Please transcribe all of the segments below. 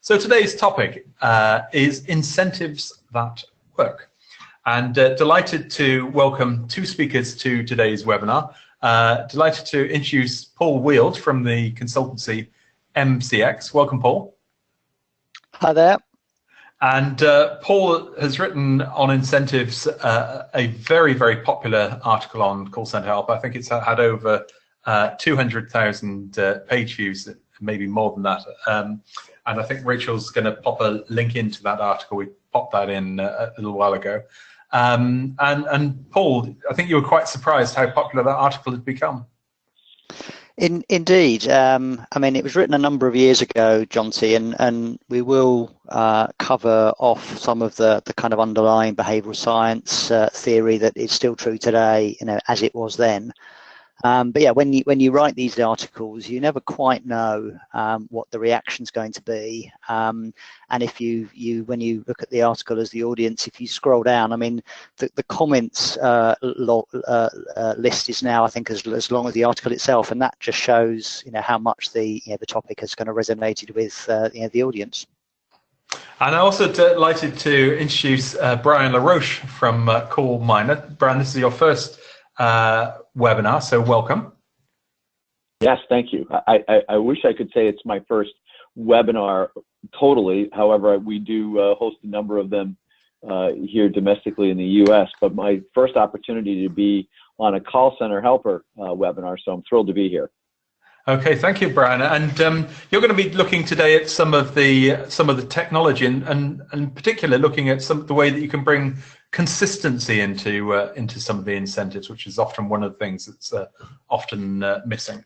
So today's topic is incentives that work. And delighted to welcome two speakers to today's webinar. Delighted to introduce Paul Wield from the consultancy MCX. Welcome, Paul. Hi there. And Paul has written on incentives a very, very popular article on Call Center Help. I think it's had over 200,000 page views, maybe more than that. And I think Rachel's going to pop a link into that article. We popped that in a little while ago. And Paul, I think you were quite surprised how popular that article had become. Indeed. I mean, it was written a number of years ago, Jonty, and we will cover off some of the kind of underlying behavioural science theory that is still true today, you know, as it was then. But yeah, when you write these articles, you never quite know what the reaction's going to be. And if when you look at the article as the audience, if you scroll down, I mean, the comments list is now, I think, as long as the article itself, and that just shows, you know, how much the topic has kind of resonated with the audience. And I'm also delighted to introduce Brian LaRoche from Call Miner. Brian, this is your first webinar, so welcome. Yes, thank you. I wish I could say it's my first webinar totally. However, we do host a number of them here domestically in the US, but my first opportunity to be on a call center helper webinar, so I'm thrilled to be here. Okay, thank you, Brian. And you're going to be looking today at some of the technology, and in particular looking at the way that you can bring consistency into some of the incentives, which is often one of the things that's often missing.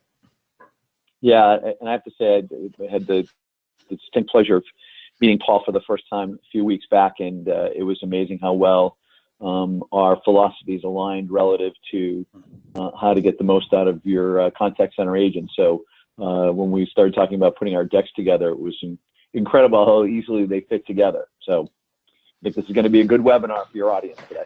Yeah, and I have to say I had the distinct pleasure of meeting Paul for the first time a few weeks back, and it was amazing how well our philosophies aligned relative to how to get the most out of your contact center agent. So when we started talking about putting our decks together, it was incredible how easily they fit together. So I think this is going to be a good webinar for your audience today.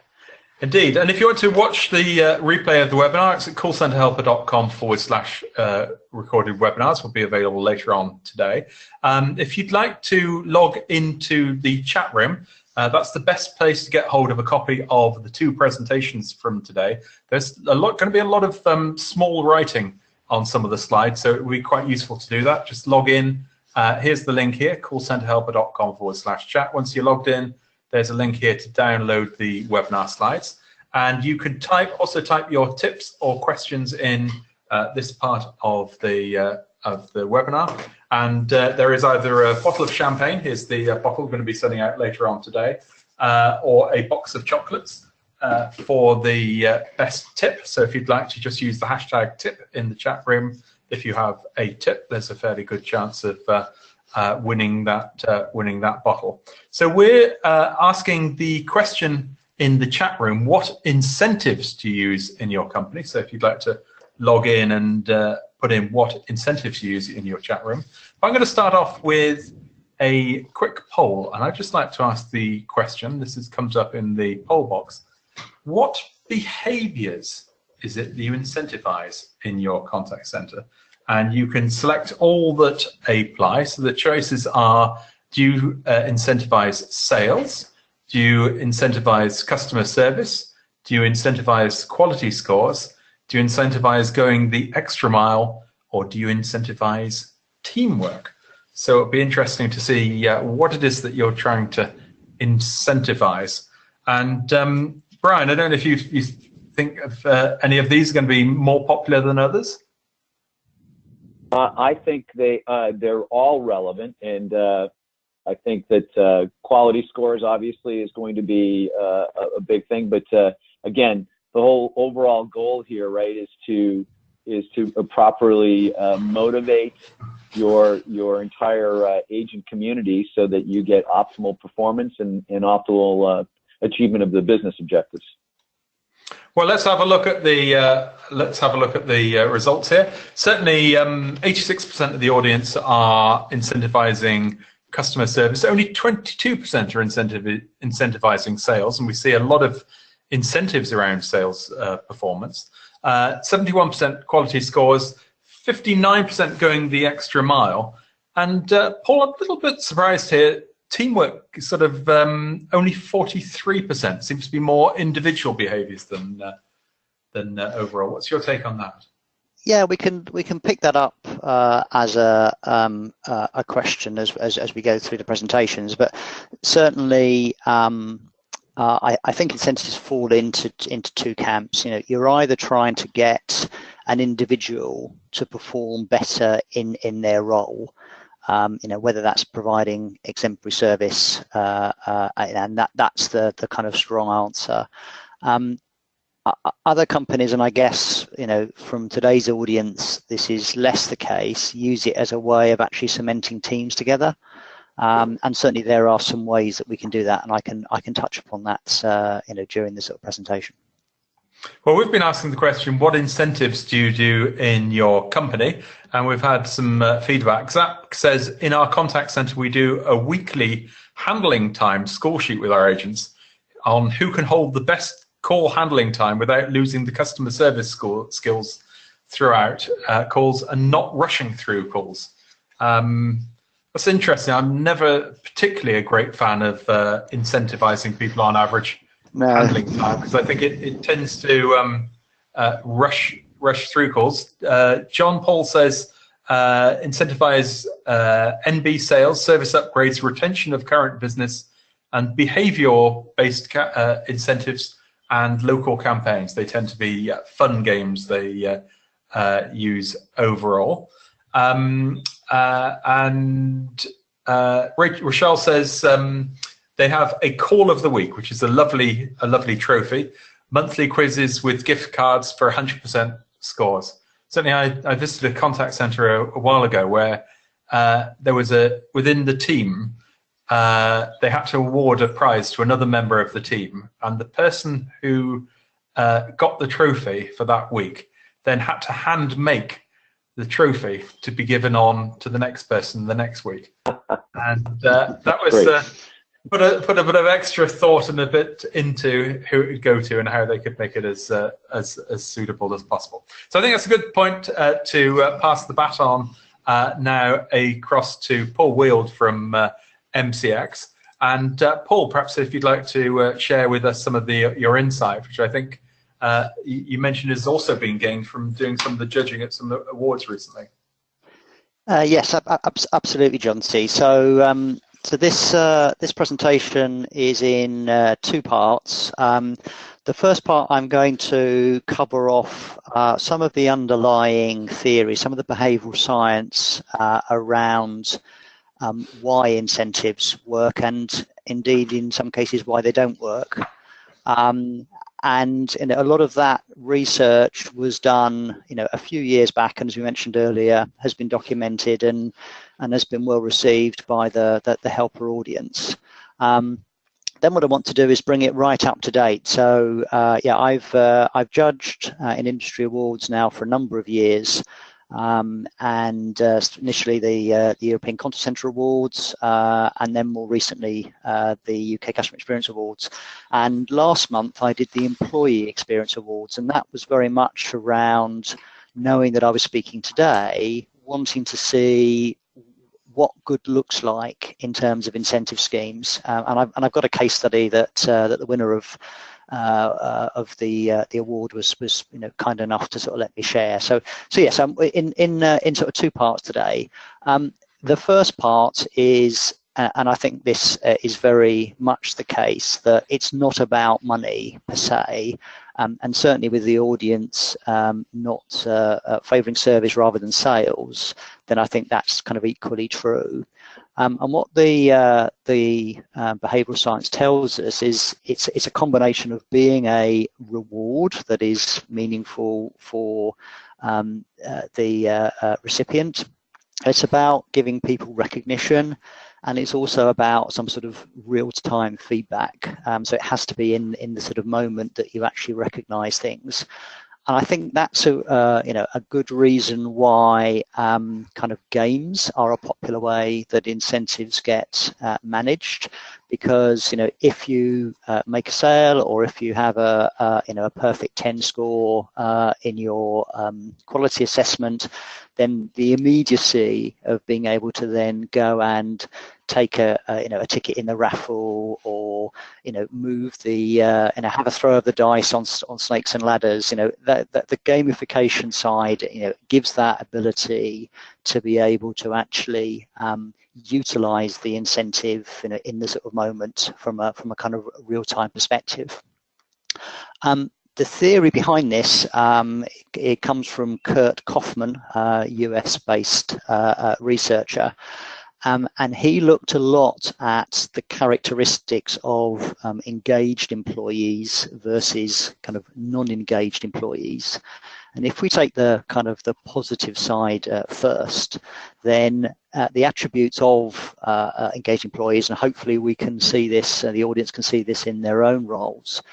Indeed. And if you want to watch the replay of the webinar, it's at callcenterhelper.com/recorded webinars. Will be available later on today. If you'd like to log into the chat room, that's the best place to get hold of a copy of the two presentations from today. There's going to be a lot of small writing on some of the slides, so it will be quite useful to do that. Just log in. Here's the link here, callcenterhelper.com/chat. Once you're logged in, there's a link here to download the webinar slides. And you can also type your tips or questions in this part of the webinar. And there is either a bottle of champagne, here's the bottle we're going to be sending out later on today, or a box of chocolates for the best tip. So if you'd like to just use the hashtag tip in the chat room, if you have a tip, there's a fairly good chance of winning that bottle. So we're asking the question in the chat room: what incentives do you use in your company? So if you'd like to log in and put in what incentives you use in your chat room. I'm going to start off with a quick poll, and I'd just like to ask the question. This comes up in the poll box. What behaviors is it that you incentivize in your contact center? And you can select all that apply. So the choices are: do you incentivize sales? Do you incentivize customer service? Do you incentivize quality scores? Do you incentivize going the extra mile? Or do you incentivize teamwork? So it'd be interesting to see what it is that you're trying to incentivize. And Brian, I don't know if you think of any of these are going to be more popular than others? I think they're all relevant, and I think that quality scores obviously is going to be a big thing. But again, the whole overall goal here, right, is to properly motivate your entire agent community so that you get optimal performance and optimal achievement of the business objectives. Well, let's have a look at the results here. Certainly, 86% of the audience are incentivizing customer service. Only 22% are incentivizing sales, and we see a lot of incentives around sales performance. 71% quality scores, 59% going the extra mile, And Paul, I'm a little bit surprised here. Teamwork is sort of only 43%. Seems to be more individual behaviours than overall. What's your take on that? Yeah, we can pick that up as a question as we go through the presentations, but certainly I think incentives fall into two camps. You know, you're either trying to get an individual to perform better in their role, you know, whether that's providing exemplary service, and that's the kind of strong answer. Other companies, and I guess, you know, from today's audience, this is less the case, use it as a way of actually cementing teams together. And certainly there are some ways that we can do that, and I can touch upon that, you know, during this sort of presentation. Well, we've been asking the question, what incentives do you do in your company? And we've had some feedback. Zach says, in our contact center, we do a weekly handling time score sheet with our agents on who can hold the best call handling time without losing the customer service skills throughout calls and not rushing through calls. That's interesting. I'm never particularly a great fan of incentivizing people on average handling time, because I think it tends to rush through calls. John Paul says incentivize NB sales, service upgrades, retention of current business, and behavior-based incentives and local campaigns. They tend to be fun games they use overall. Rochelle says they have a call of the week, which is a lovely trophy. Monthly quizzes with gift cards for 100% scores. Certainly, I visited a contact center a while ago where there was within the team, they had to award a prize to another member of the team, and the person who got the trophy for that week then had to hand make the trophy to be given on to the next person the next week. And that was put a bit of extra thought and a bit into who it would go to and how they could make it as suitable as possible. So I think that's a good point to pass the baton now across to Paul Wield from MCX. And Paul, perhaps if you'd like to share with us some of your insight, which I think you mentioned has also been gained from doing some of the judging at some awards recently. Yes, absolutely, John C. So, so this presentation is in two parts. The first part, I'm going to cover off some of the underlying theory, some of the behavioural science around why incentives work, and indeed in some cases why they don't work. And a lot of that research was done, a few years back, and as we mentioned earlier, has been documented and has been well received by the helper audience. Then what I want to do is bring it right up to date. So yeah, I've judged in industry awards now for a number of years. Initially the European Contact Centre Awards, and then more recently the UK Customer Experience Awards. And last month I did the Employee Experience Awards, and that was very much around knowing that I was speaking today, wanting to see what good looks like in terms of incentive schemes. And I've got a case study that the winner of the award was kind enough to sort of let me share. So yes, I'm in sort of two parts today. The first part is, and I think this is very much the case, that it's not about money per se, and certainly with the audience not favouring service rather than sales, then I think that's kind of equally true. And what the behavioural science tells us is it's a combination of being a reward that is meaningful for the recipient. It's about giving people recognition, and it's also about some sort of real-time feedback. So it has to be in the sort of moment that you actually recognise things. And I think that's a good reason why kind of games are a popular way that incentives get managed, because if you make a sale, or if you have a perfect 10 score in your quality assessment, then the immediacy of being able to then go and take a ticket in the raffle, or move the have a throw of the dice on snakes and ladders, that the gamification side gives that ability to be able to actually utilize the incentive in the sort of moment from a kind of real-time perspective. The theory behind this, it comes from Kurt Kaufman, US-based researcher, and he looked a lot at the characteristics of engaged employees versus kind of non-engaged employees. And if we take the kind of the positive side first, then the attributes of engaged employees, and hopefully we can see this, the audience can see this in their own roles,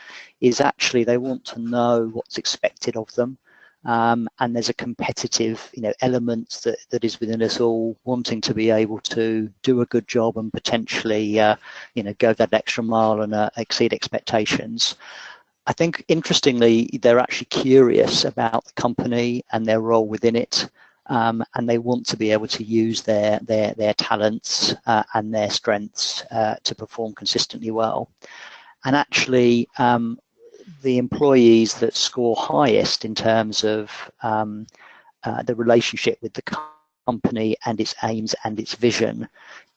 is actually they want to know what's expected of them. And there's a competitive, element that is within us all, wanting to be able to do a good job and potentially, go that extra mile and exceed expectations. I think, interestingly, they're actually curious about the company and their role within it, and they want to be able to use their talents and their strengths to perform consistently well. And actually, the employees that score highest in terms of the relationship with the company and its aims and its vision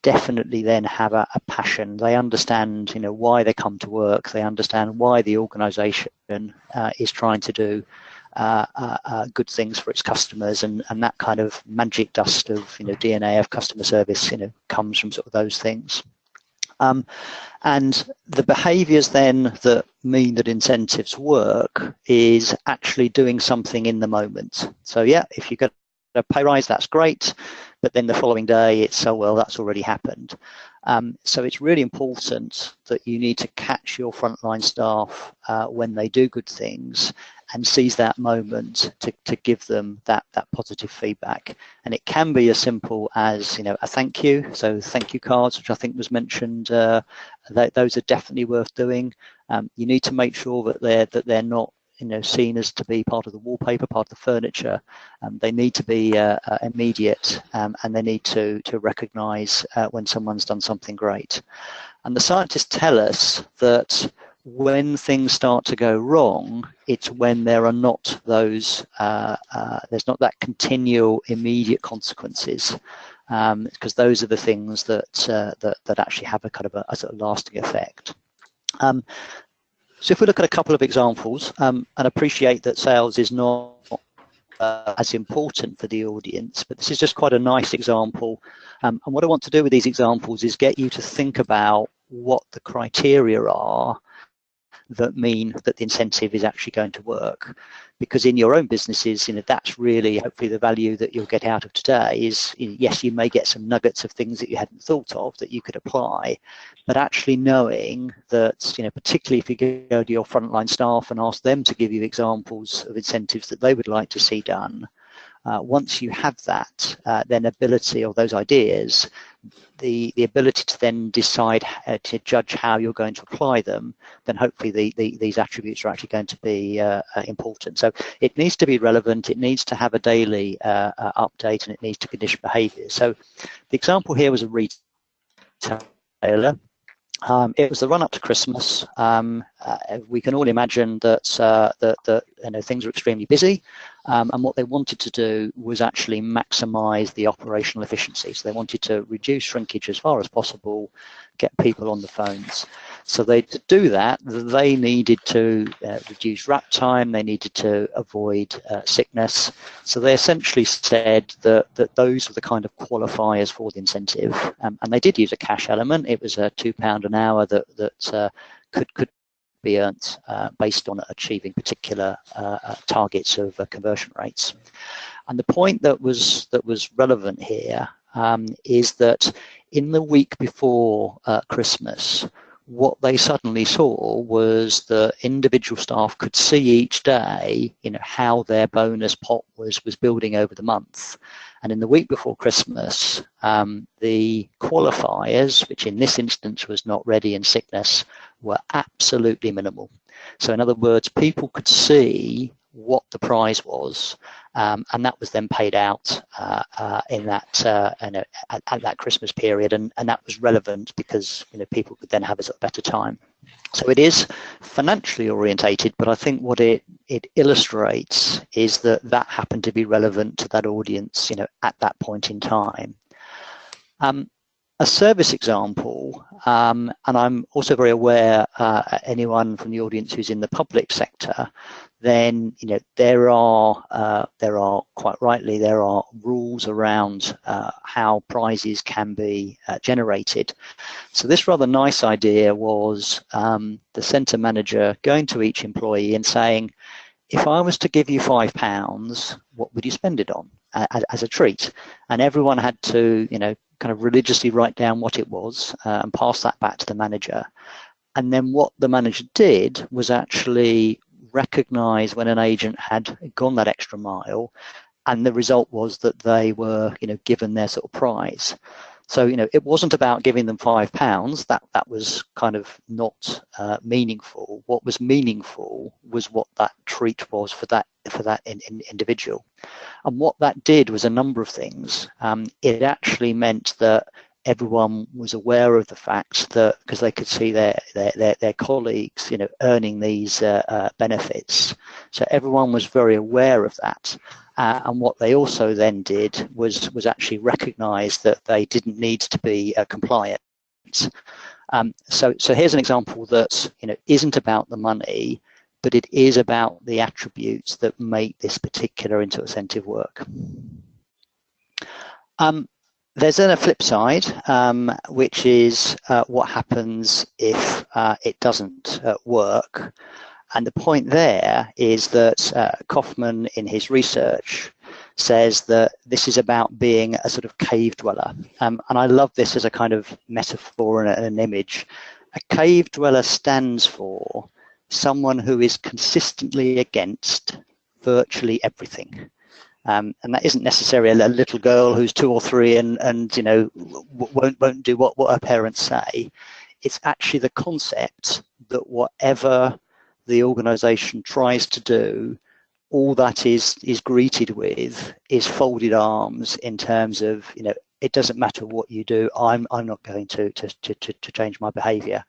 definitely then have a passion. They understand why they come to work. They understand why the organization is trying to do good things for its customers, and that kind of magic dust of DNA of customer service comes from sort of those things. And the behaviors then that mean that incentives work is actually doing something in the moment. So yeah, if you get a pay rise, that's great, but then the following day it's, oh well, that's already happened. So it's really important that you need to catch your frontline staff when they do good things, and seize that moment to give them that positive feedback. And it can be as simple as a thank you. So thank you cards, which I think was mentioned, those are definitely worth doing. You need to make sure that they're not seen as to be part of the wallpaper, part of the furniture. They need to be immediate, and they need to recognize when someone's done something great. And the scientists tell us that when things start to go wrong, it's when there are not those, there's not that continual immediate consequences, because those are the things that actually have a kind of a sort of lasting effect. So if we look at a couple of examples, and appreciate that sales is not as important for the audience, but this is just quite a nice example. And what I want to do with these examples is get you to think about what the criteria are that mean that the incentive is actually going to work. Because in your own businesses, that's really hopefully the value that you'll get out of today is, yes, you may get some nuggets of things that you hadn't thought of that you could apply, but actually knowing that, particularly if you go to your frontline staff and ask them to give you examples of incentives that they would like to see done, once you have that, then ability or those ideas, the ability to then decide to judge how you're going to apply them, then hopefully these attributes are actually going to be important. So it needs to be relevant, it needs to have a daily update, and it needs to condition behaviour. So the example here was a retailer. It was the run up to Christmas. We can all imagine that things were extremely busy, and what they wanted to do was actually maximise the operational efficiency. So they wanted to reduce shrinkage as far as possible, get people on the phones. So to do that, they needed to reduce wrap time. They needed to avoid sickness. So they essentially said that those were the kind of qualifiers for the incentive, and they did use a cash element. It was a £2 an hour that could be earned based on achieving particular targets of conversion rates. And the point that was relevant here is that in the week before Christmas, what they suddenly saw was that individual staff could see each day, how their bonus pot was building over the month. And in the week before Christmas, the qualifiers, which in this instance was not ready and sickness, were absolutely minimal. So in other words, people could see what the prize was, and that was then paid out in that at that Christmas period, and that was relevant because people could then have a sort of better time. So it is financially orientated, but I think what it illustrates is that happened to be relevant to that audience, at that point in time. A service example, and I'm also very aware anyone from the audience who's in the public sector, then there are quite rightly there are rules around how prizes can be generated. So this rather nice idea was the centre manager going to each employee and saying, if I was to give you £5, what would you spend it on as a treat? And everyone had to kind of religiously write down what it was and pass that back to the manager. And then what the manager did was actually recognise when an agent had gone that extra mile, and the result was that they were given their sort of prize. So it wasn't about giving them £5. That was kind of not meaningful. What was meaningful was what that treat was for that individual. And what that did was a number of things. It actually meant that everyone was aware of the fact that, because they could see their colleagues earning these benefits, so everyone was very aware of that. And what they also then did was actually recognise that they didn't need to be compliant. So here's an example that isn't about the money, but it is about the attributes that make this particular incentive work. There's then a flip side, which is what happens if it doesn't work. And the point there is that Kaufman, in his research, says that this is about being a sort of cave dweller. And I love this as a kind of metaphor and an image. A cave dweller stands for someone who is consistently against virtually everything. And that isn't necessarily a little girl who's 2 or 3 and won't do what her parents say. It's actually the concept that whatever the organisation tries to do, all that is greeted with is folded arms in terms of it doesn't matter what you do, I'm not going to change my behaviour.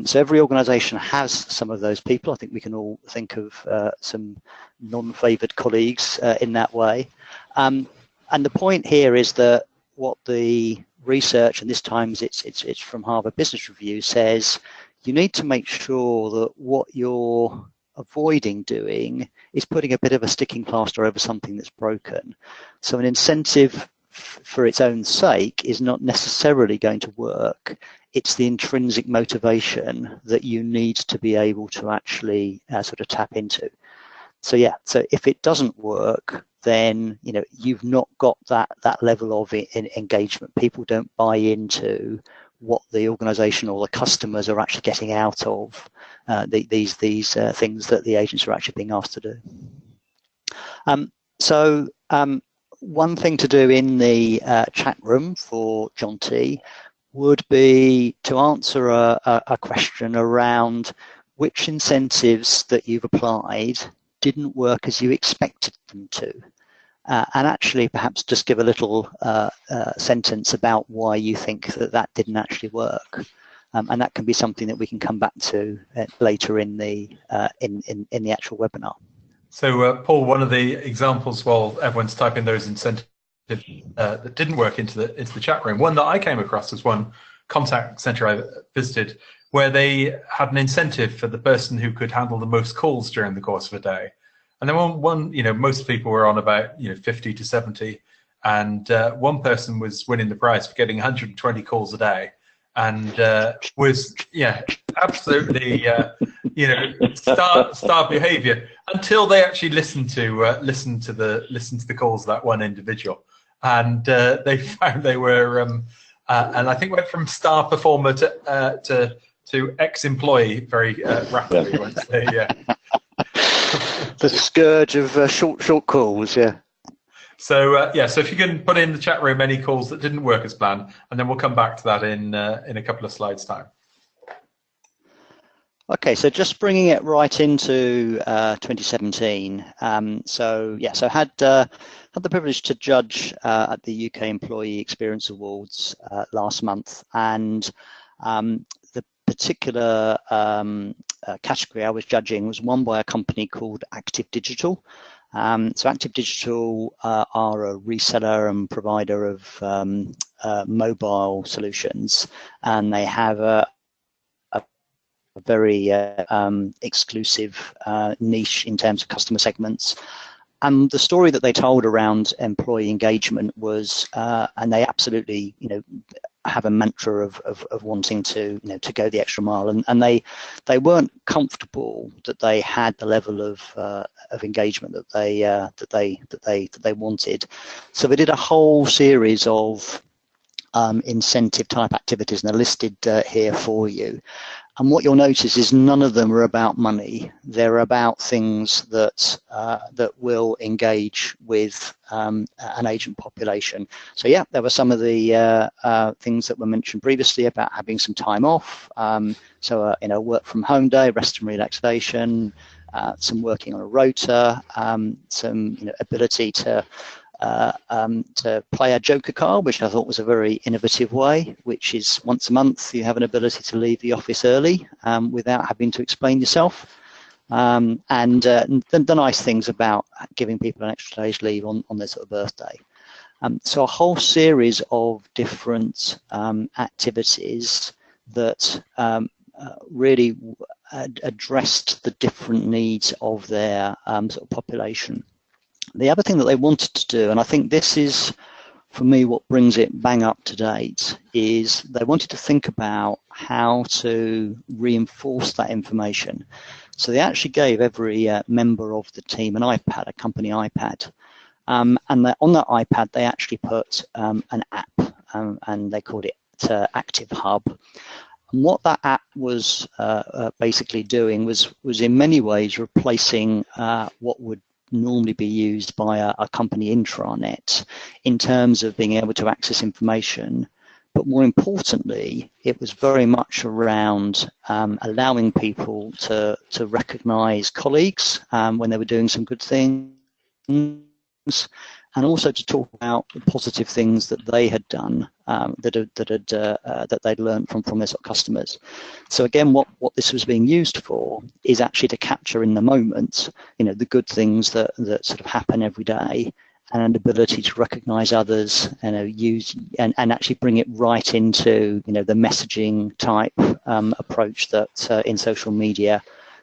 So every organisation has some of those people. I think we can all think of some non-favoured colleagues in that way. And the point here is that what the research, and this time it's from Harvard Business Review, says you need to make sure that what you're avoiding doing is putting a bit of a sticking plaster over something that's broken. So an incentive for its own sake is not necessarily going to work. It's the intrinsic motivation that you need to be able to actually sort of tap into. So yeah, so if it doesn't work, then you've not got that level of engagement. People don't buy into what the organisation or the customers are actually getting out of these things that the agents are actually being asked to do. So one thing to do in the chat room for John T would be to answer a question around which incentives that you've applied didn't work as you expected them to. And actually perhaps just give a little sentence about why you think that didn't actually work. And that can be something that we can come back to later in the actual webinar. So Paul, one of the examples while everyone's typing those incentives that didn't work into the chat room, one that I came across was one contact center I visited where they had an incentive for the person who could handle the most calls during the course of a day. And then most people were on about 50 to 70, and one person was winning the prize for getting 120 calls a day, and was absolutely star behaviour until they actually listened to the calls of that one individual, and they found they were and I think went from star performer to to ex-employee very rapidly once they. The scourge of short calls, yeah. So so if you can put in the chat room any calls that didn't work as planned, and then we'll come back to that in a couple of slides' time. Okay, so just bringing it right into 2017. So had the privilege to judge at the UK Employee Experience Awards last month, and the particular category I was judging was won by a company called Active Digital. So Active Digital are a reseller and provider of mobile solutions, and they have a very exclusive niche in terms of customer segments. And the story that they told around employee engagement was, and they absolutely, have a mantra of wanting to, to go the extra mile, and they weren't comfortable that they had the level of engagement that they wanted. So they did a whole series of incentive type activities, and they're listed here for you. And what you'll notice is none of them are about money. They're about things that will engage with an agent population. So yeah, there were some of the things that were mentioned previously about having some time off. So work from home day, rest and relaxation, some working on a rota, some ability to play a Joker card, which I thought was a very innovative way, which is once a month you have an ability to leave the office early without having to explain yourself. And the nice things about giving people an extra day's leave on their sort of birthday. So a whole series of different activities that really addressed the different needs of their sort of population. The other thing that they wanted to do, and I think this is, for me, what brings it bang up to date, is they wanted to think about how to reinforce that information. So they actually gave every member of the team an iPad, a company iPad. And on that iPad, they actually put an app, and they called it Active Hub. And what that app was basically doing was in many ways replacing what would normally be used by a company intranet in terms of being able to access information. But more importantly, it was very much around allowing people to recognize colleagues when they were doing some good things, and also to talk about the positive things that they had done, that they'd learned from their sort of customers. So again, what this was being used for is actually to capture in the moment, the good things that sort of happen every day, and an ability to recognise others, use and actually bring it right into the messaging type approach that in social media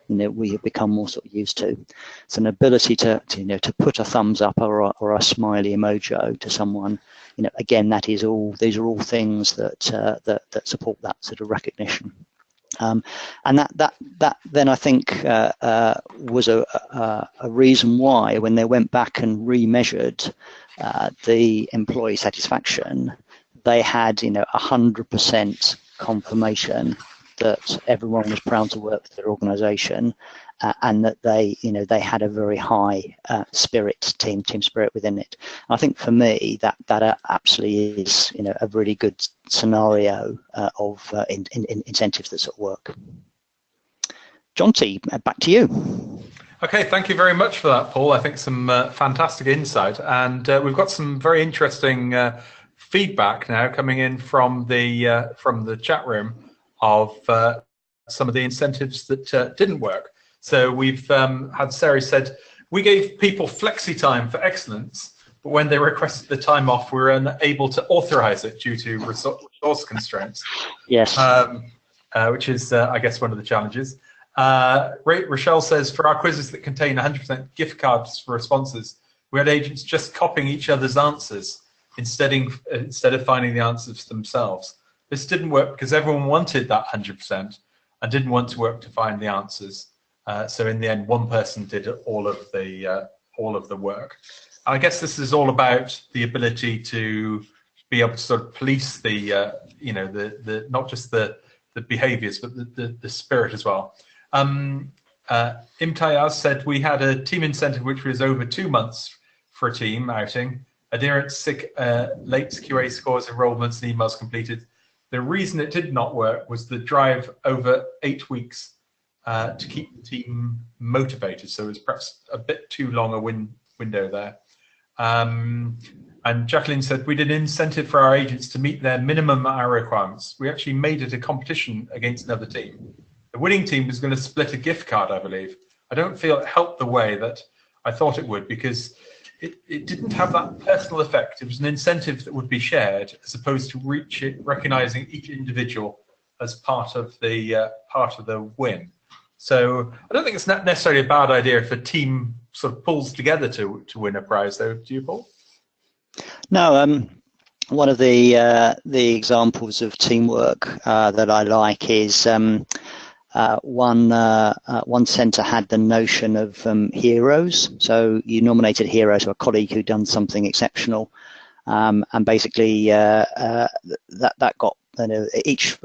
we have become more sort of used to. It's an ability to put a thumbs up or a smiley emoji to someone. Again, these are all things that support that sort of recognition. And that then I think was a reason why, when they went back and remeasured the employee satisfaction, they had 100% confirmation that everyone was proud to work for their organisation, and that they had a very high team spirit within it. And I think for me that absolutely is a really good scenario of incentives that sort of work. Jonty, back to you. Okay, thank you very much for that, Paul. I think some fantastic insight, and we've got some very interesting feedback now coming in from the chat room of some of the incentives that didn't work. So we've had Sarah said, we gave people flexi time for excellence, but when they requested the time off, we were unable to authorize it due to resource constraints. Yes. Which is, I guess, one of the challenges. Rochelle says, for our quizzes that contain 100% gift cards for responses, we had agents just copying each other's answers instead of finding the answers themselves. This didn't work because everyone wanted that 100% and didn't want to work to find the answers. So in the end, one person did all of the work. And I guess this is all about the ability to be able to sort of police the not just the behaviours, but the spirit as well. Imtayaz said we had a team incentive which was over 2 months for a team outing. Adherence, late QA scores, enrollments, and emails completed. The reason it did not work was the drive over 8 weeks to keep the team motivated. So it was perhaps a bit too long a window there. And Jacqueline said, we did an incentive for our agents to meet their minimum hour requirements. We actually made it a competition against another team. The winning team was going to split a gift card, I believe. I don't feel it helped the way that I thought it would, because it didn't have that personal effect. It was an incentive that would be shared, as opposed to recognizing each individual as part of the win. So I don't think it's not necessarily a bad idea if a team sort of pulls together to win a prize, though. Do you, Paul? No, one of the examples of teamwork that I like is one centre had the notion of heroes. So you nominated a hero, so a colleague who'd done something exceptional, and basically that got, each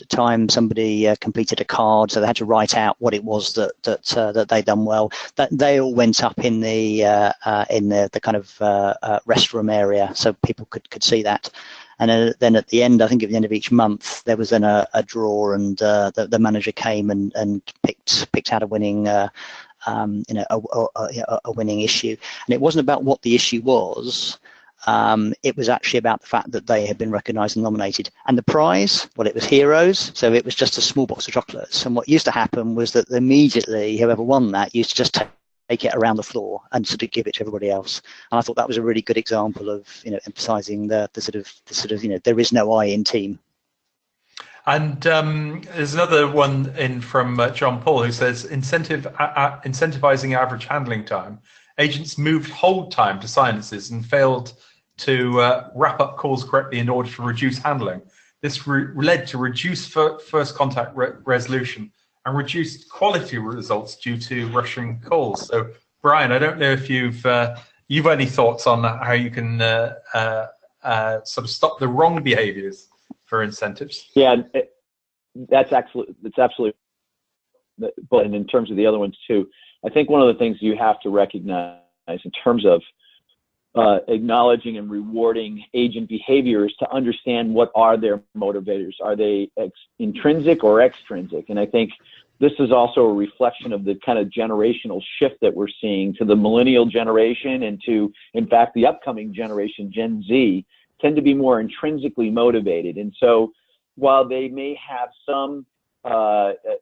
time somebody completed a card, so they had to write out what it was that they'd done well. That they all went up in the kind of restroom area, so people could see that. And then at the end, I think at the end of each month, there was then a draw, and the manager came and picked out a winning a winning issue. And it wasn't about what the issue was. It was actually about the fact that they had been recognised and nominated. And the prize, well, it was heroes, so it was just a small box of chocolates. And what used to happen was that immediately whoever won that used to just take it around the floor and sort of give it to everybody else. And I thought that was a really good example of, emphasising the sort of there is no I in team. And there's another one in from John Paul, who says incentivizing average handling time. Agents moved hold time to silences and failed to wrap up calls correctly in order to reduce handling. This led to reduced first contact resolution and reduced quality results due to rushing calls. So, Brian, I don't know if you've any thoughts on how you can sort of stop the wrong behaviours for incentives. Yeah, that's absolutely. But in terms of the other ones too, I think one of the things you have to recognize in terms of acknowledging and rewarding agent behaviors to understand what are their motivators. Are they intrinsic or extrinsic? And I think this is also a reflection of the kind of generational shift that we're seeing to the millennial generation and to, in fact, the upcoming generation, Gen Z, tend to be more intrinsically motivated. And so while they may have some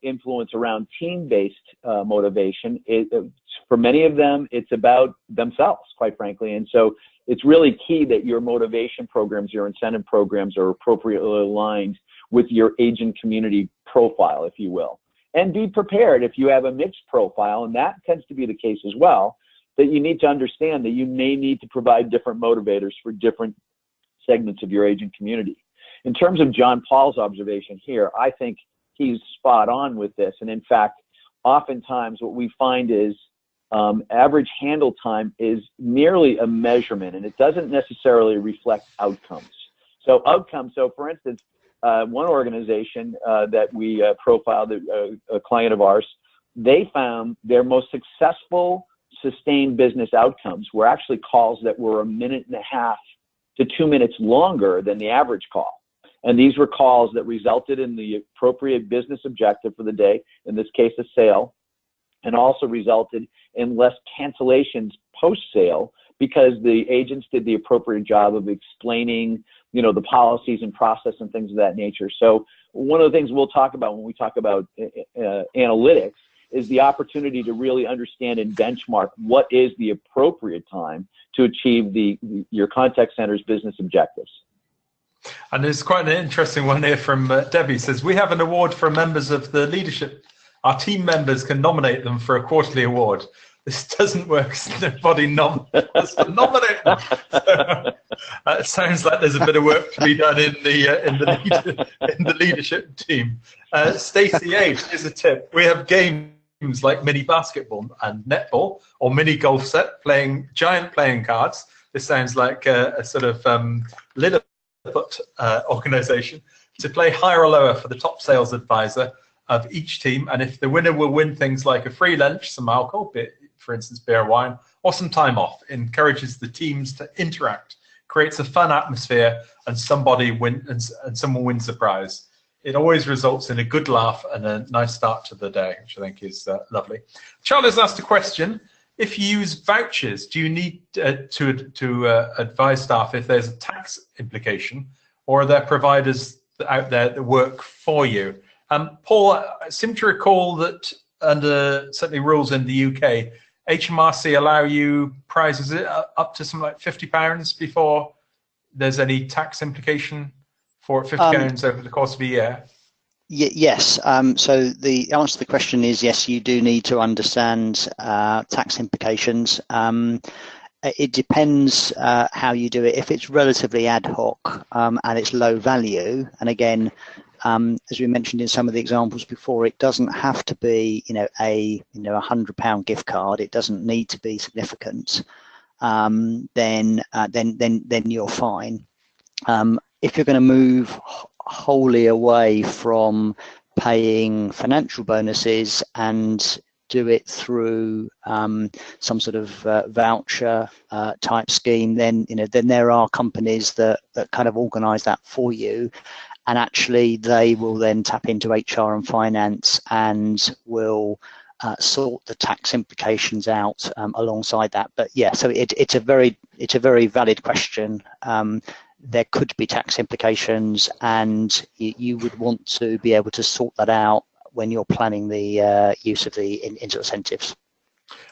influence around team-based motivation, for many of them, it's about themselves, quite frankly. And so it's really key that your motivation programs, your incentive programs, are appropriately aligned with your agent community profile, if you will. And be prepared if you have a mixed profile, and that tends to be the case as well, that you need to understand that you may need to provide different motivators for different segments of your agent community. In terms of John Paul's observation here, I think he's spot on with this. And in fact, oftentimes what we find is average handle time is merely a measurement, and it doesn't necessarily reflect outcomes. So for instance, one organization that we profiled, a client of ours, they found their most successful sustained business outcomes were actually calls that were 1.5 minutes to 2 minutes longer than the average call. And these were calls that resulted in the appropriate business objective for the day, in this case, a sale, and also resulted in less cancellations post-sale because the agents did the appropriate job of explaining, the policies and process and things of that nature. So one of the things we'll talk about when we talk about analytics is the opportunity to really understand and benchmark what is the appropriate time to achieve your contact center's business objectives. And there's quite an interesting one here from Debbie. Says, we have an award for members of the leadership. Our team members can nominate them for a quarterly award. This doesn't work. Nobody nominates them. So, it sounds like there's a bit of work to be done in the leadership team. Stacey H, here's a tip. We have games like mini basketball and netball or mini golf set, playing giant playing cards. This sounds like a sort of Littlefoot organization. to play higher or lower for the top sales advisor of each team, and if the winner will win things like a free lunch, some alcohol, for instance beer or wine, or some time off. It encourages the teams to interact, creates a fun atmosphere, and someone wins the prize. It always results in a good laugh and a nice start to the day, which I think is lovely. Charlie's asked a question. If you use vouchers, do you need to advise staff if there's a tax implication, or are there providers out there that work for you? Paul, I seem to recall that under certainly rules in the UK, HMRC allow you prizes up to something like £50 before there's any tax implication for £50 over the course of a year. Yes. So the answer to the question is yes, you do need to understand tax implications. It depends how you do it. If it's relatively ad hoc and it's low value, and again, as we mentioned in some of the examples before, it doesn't have to be, a £100 gift card. It doesn't need to be significant. Then you're fine. If you're going to move wholly away from paying financial bonuses and do it through some sort of voucher type scheme, then there are companies that kind of organise that for you, and actually they will then tap into HR and finance and will sort the tax implications out alongside that. But yeah, so it's a very valid question. There could be tax implications, and you would want to be able to sort that out when you're planning the use of the incentives.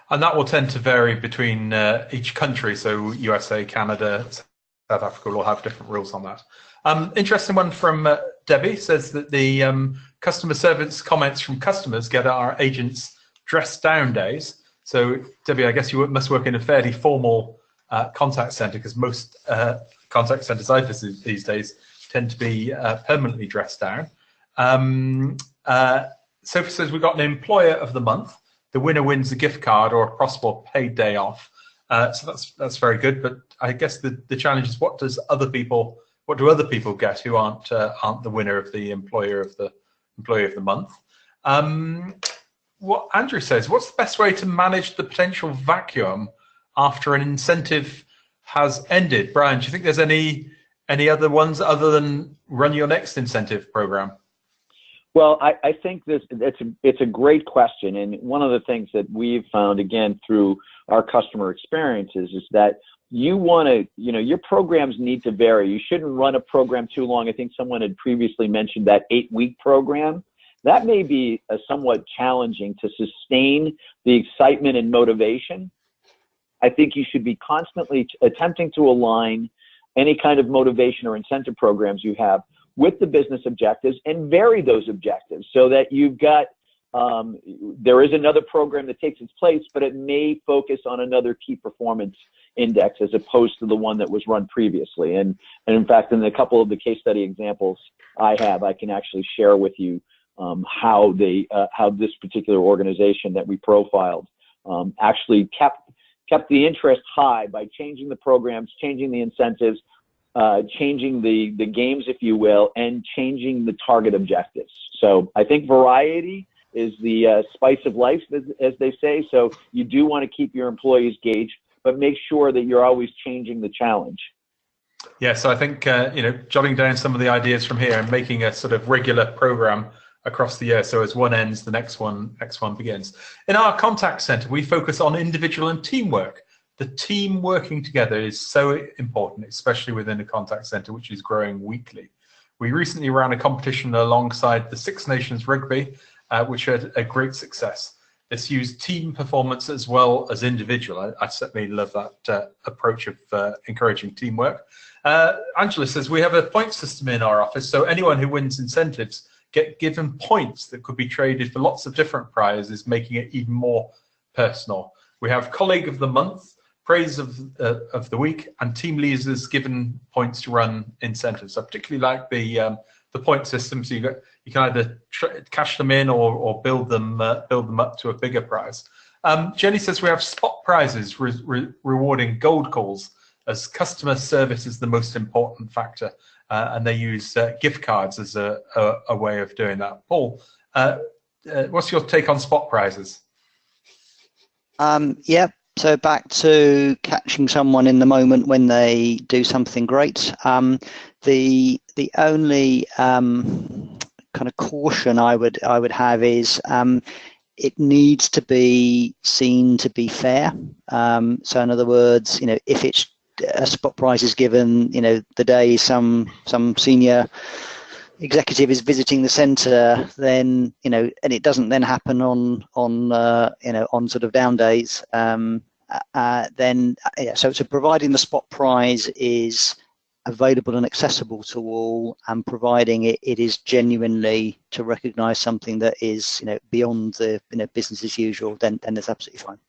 And that will tend to vary between each country. So USA, Canada, South Africa will all have different rules on that. Interesting one from Debbie says that the customer service comments from customers get our agents dressed down days. So Debbie, I guess you must work in a fairly formal contact center, because most contact centers I visit these days tend to be permanently dressed down. Sophie says we've got an employer of the month. The winner wins a gift card or a possible paid day off. So that's very good. But I guess the challenge is what do other people get who aren't the winner of the employer of the month? What Andrew says, what's the best way to manage the potential vacuum after an incentive has ended? Brian, do you think there's any other ones other than run your next incentive program? Well, I think it's a great question, and one of the things that we've found, again, through our customer experiences, is that you want to, your programs need to vary. You shouldn't run a program too long. I think someone had previously mentioned that 8-week program. That may be somewhat challenging to sustain the excitement and motivation. I think you should be constantly attempting to align any kind of motivation or incentive programs you have with the business objectives and vary those objectives so that you've got, there is another program that takes its place, but it may focus on another key performance index as opposed to the one that was run previously. And in fact, in a couple of the case study examples I can actually share with you how this particular organization that we profiled actually kept the interest high by changing the programs, changing the incentives, changing the games, if you will, and changing the target objectives. So I think variety is the spice of life, as they say. So you do want to keep your employees engaged, but make sure that you're always changing the challenge. Yeah, so I think jotting down some of the ideas from here and making a sort of regular program across the year. So as one ends, the next one begins. In our contact center, we focus on individual and teamwork. The team working together is so important, especially within a contact center, which is growing weekly. We recently ran a competition alongside the Six Nations Rugby, which had a great success. This used team performance as well as individual. I certainly love that approach of encouraging teamwork. Angela says, we have a point system in our office, so anyone who wins incentives get given points that could be traded for lots of different prizes, making it even more personal. We have colleague of the month, praise of the week, and team leaders given points to run incentives. I particularly like the point system, so you can either cash them in or build them up to a bigger prize. Jenny says we have spot prizes rewarding gold calls, as customer service is the most important factor. and they use gift cards as a way of doing that. Paul, what's your take on spot prizes? Yeah, so back to catching someone in the moment when they do something great. The only kind of caution I would have is it needs to be seen to be fair. So in other words, if it's a spot prize is given, the day some senior executive is visiting the centre, then and it doesn't then happen on sort of down days. So providing the spot prize is available and accessible to all, and providing it is genuinely to recognise something that is beyond the business as usual, then that's absolutely fine.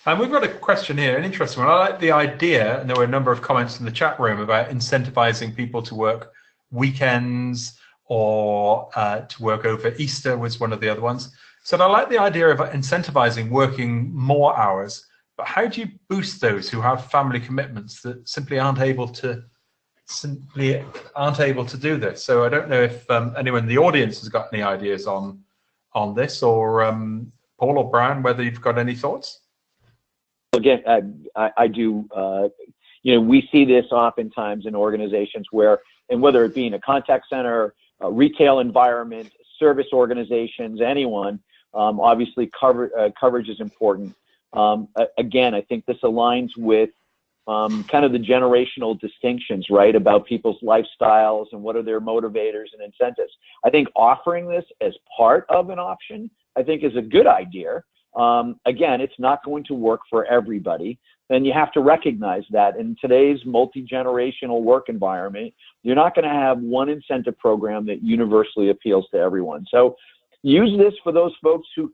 And we've got a question here, an interesting one. I like the idea, and there were a number of comments in the chat room about incentivizing people to work weekends or to work over Easter was one of the other ones. So I like the idea of incentivizing working more hours, but how do you boost those who have family commitments that simply aren't able to do this? So I don't know if anyone in the audience has got any ideas on this, or Paul or Brian, whether you've got any thoughts. Again, I do. We see this oftentimes in organizations where, and whether it be in a contact center, a retail environment, service organizations, anyone, obviously coverage is important. Again, I think this aligns with kind of the generational distinctions, right, about people's lifestyles and what are their motivators and incentives. I think offering this as part of an option, I think, is a good idea. Again, it's not going to work for everybody, and you have to recognize that in today's multi-generational work environment, you're not going to have one incentive program that universally appeals to everyone. So use this for those folks who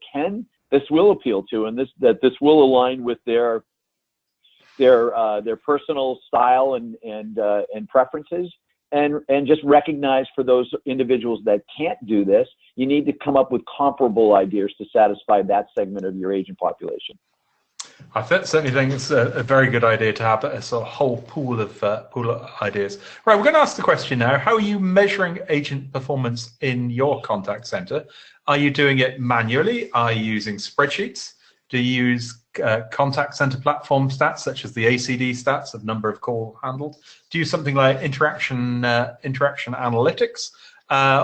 this will appeal to, and this will align with their personal style and preferences. And just recognize for those individuals that can't do this, you need to come up with comparable ideas to satisfy that segment of your agent population. I certainly think it's a very good idea to have a sort of whole pool of ideas. Right, we're going to ask the question now: how are you measuring agent performance in your contact center? Are you doing it manually? Are you using spreadsheets? Do you use contact center platform stats such as the ACD stats of number of call handled? Do you use something like interaction analytics,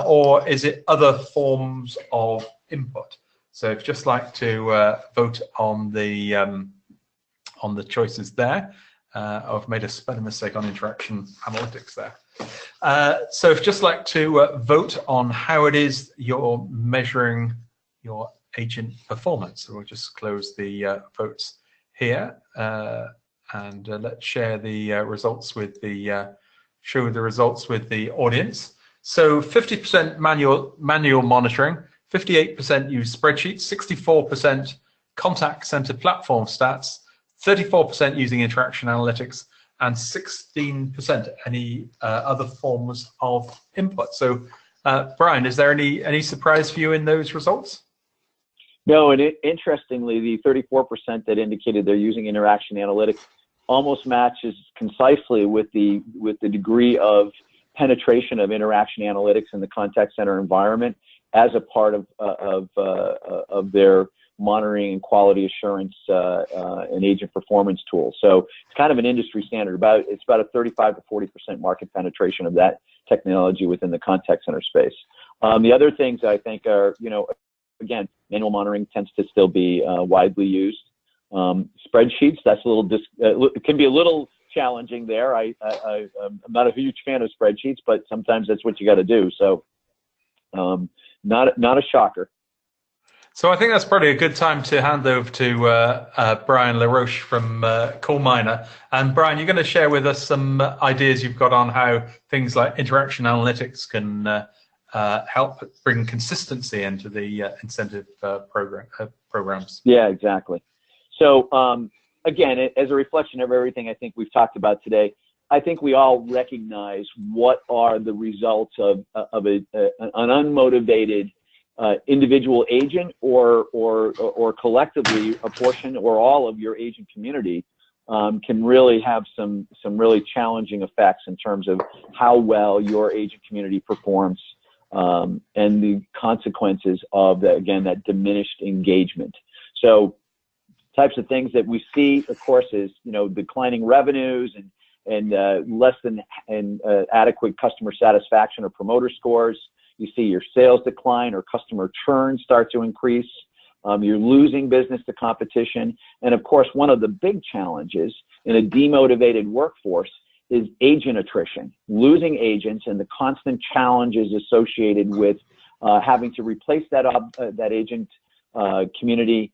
or is it other forms of input? So if you'd just like to vote on the choices there. I've made a spelling mistake on interaction analytics there. So if you'd just like to vote on how it is you're measuring your agent performance. So we'll just close the votes here, and let's share the results with show the results with the audience. So 50% manual monitoring, 58% use spreadsheets, 64% contact center platform stats, 34% using interaction analytics, and 16% any other forms of input. So Brian, is there any surprise for you in those results? No, and interestingly, the 34% that indicated they're using interaction analytics almost matches concisely with the degree of penetration of interaction analytics in the contact center environment as a part of their monitoring and quality assurance and agent performance tool. So it's kind of an industry standard. It's about a 35 to 40% market penetration of that technology within the contact center space. The other things I think are, again, manual monitoring tends to still be widely used. Spreadsheets, that's it can be a little challenging there. I'm not a huge fan of spreadsheets, but sometimes that's what you got to do. So not a shocker. So I think that's probably a good time to hand over to Brian LaRoche from CallMiner. And Brian, you're going to share with us some ideas you've got on how things like interaction analytics can help bring consistency into the incentive programs. Yeah, exactly. So again, as a reflection of everything I think we've talked about today, I think we all recognize what are the results of an unmotivated individual agent or collectively a portion or all of your agent community can really have some really challenging effects in terms of how well your agent community performs, and the consequences of that, again, that diminished engagement. So types of things that we see, of course, is, you know, declining revenues and less than adequate customer satisfaction or promoter scores. You see your sales decline or customer churn start to increase. You're losing business to competition. And of course, one of the big challenges in a demotivated workforce is agent attrition, losing agents, and the constant challenges associated with having to replace that agent community,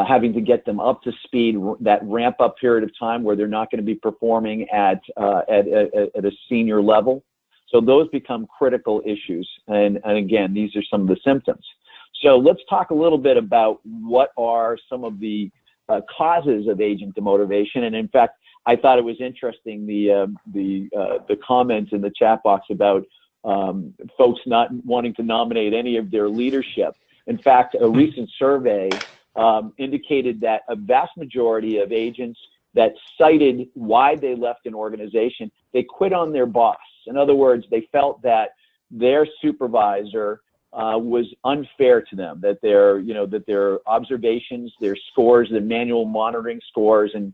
having to get them up to speed, that ramp up period of time where they're not going to be performing at a senior level. So those become critical issues. And again, these are some of the symptoms. So let's talk a little bit about what are some of the causes of agent demotivation. And in fact, I thought it was interesting, the comments in the chat box about folks not wanting to nominate any of their leadership. In fact, a recent survey indicated that a vast majority of agents that cited why they left an organization, they quit on their boss. In other words, they felt that their supervisor was unfair to them, that their observations, their scores, their manual monitoring scores and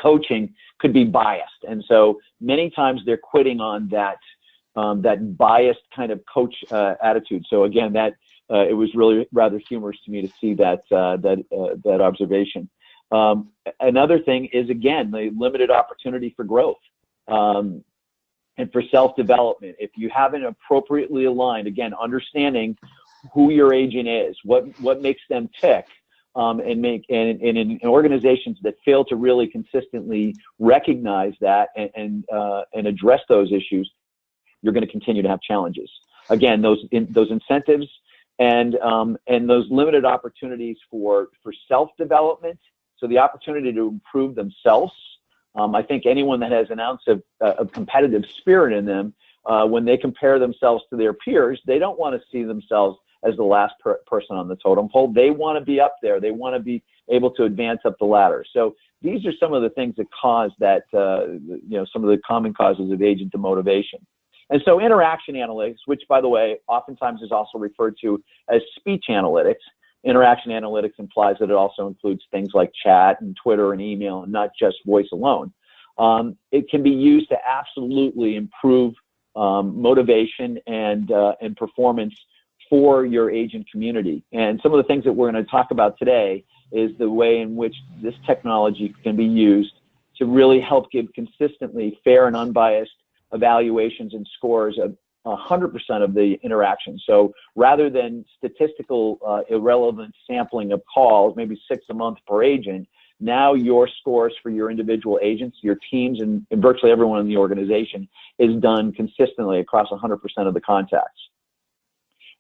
coaching could be biased. And so many times they're quitting on that biased kind of coach attitude. So again, that it was really rather humorous to me to see that observation. Another thing is, again, the limited opportunity for growth. And for self-development, if you haven't appropriately aligned, again, understanding who your agent is, what makes them tick, and in organizations that fail to really consistently recognize that and address those issues, you're going to continue to have challenges. Again, those incentives and those limited opportunities for self-development, so the opportunity to improve themselves. I think anyone that has an ounce of competitive spirit in them, when they compare themselves to their peers, they don't want to see themselves as the last person on the totem pole. They want to be up there. They want to be able to advance up the ladder. So these are some of the things that cause that, some of the common causes of agent demotivation. And so interaction analytics, which, by the way, oftentimes is also referred to as speech analytics. Interaction analytics implies that it also includes things like chat and Twitter and email and not just voice alone. It can be used to absolutely improve motivation and performance for your agent community. And some of the things that we're going to talk about today is the way in which this technology can be used to really help give consistently fair and unbiased evaluations and scores of 100% of the interactions. So rather than statistical irrelevant sampling of calls, maybe 6 a month per agent, now your scores for your individual agents, your teams, and virtually everyone in the organization is done consistently across 100% of the contacts.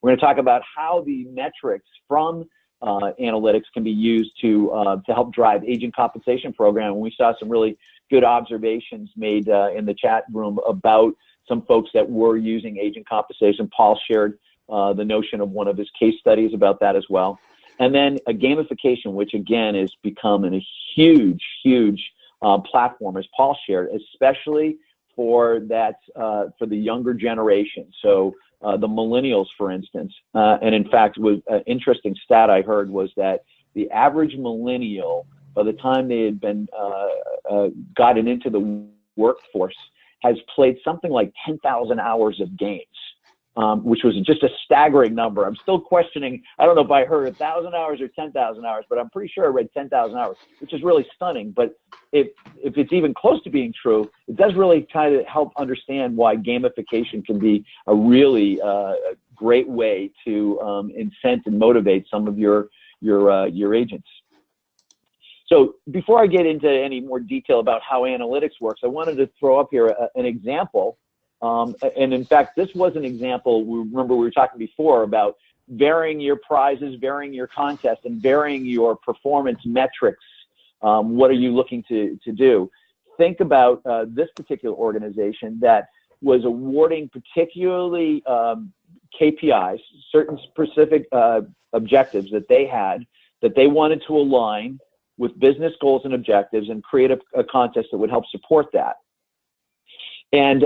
We're going to talk about how the metrics from analytics can be used to help drive agent compensation program. And we saw some really good observations made in the chat room about some folks that were using agent compensation. Paul shared the notion of one of his case studies about that as well. And then a gamification, which again is becoming a huge, huge platform, as Paul shared, especially for that for the younger generation. So the millennials, for instance. And in fact, was an interesting stat I heard was that the average millennial, by the time they had been gotten into the workforce, has played something like 10,000 hours of games, which was just a staggering number. I'm still questioning, I don't know if I heard 1,000 hours or 10,000 hours, but I'm pretty sure I read 10,000 hours, which is really stunning. But if it's even close to being true, it does really kind of help understand why gamification can be a really great way to incent and motivate some of your agents. So before I get into any more detail about how analytics works, I wanted to throw up here an example. And in fact, this was an example. Remember, we were talking before about varying your prizes, varying your contests, and varying your performance metrics. What are you looking to do? Think about this particular organization that was awarding particularly KPIs, certain specific objectives that they had, that they wanted to align with business goals and objectives and create a contest that would help support that. And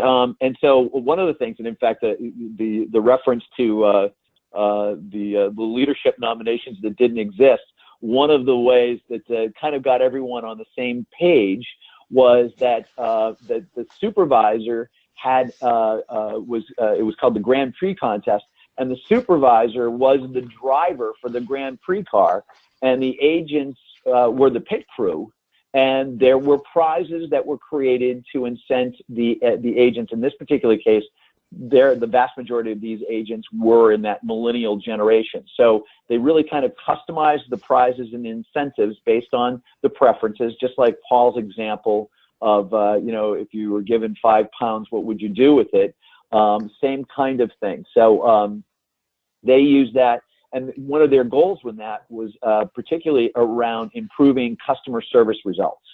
so one of the things, and in fact, the reference to the leadership nominations that didn't exist, one of the ways that kind of got everyone on the same page was that the supervisor had it was called the Grand Prix contest, and the supervisor was the driver for the Grand Prix car, and the agents were the pit crew. And there were prizes that were created to incent the agents. In this particular case, the vast majority of these agents were in that millennial generation. So they really kind of customized the prizes and incentives based on the preferences, just like Paul's example of, if you were given 5 pounds, what would you do with it? Same kind of thing. So they used that. And one of their goals with that was particularly around improving customer service results.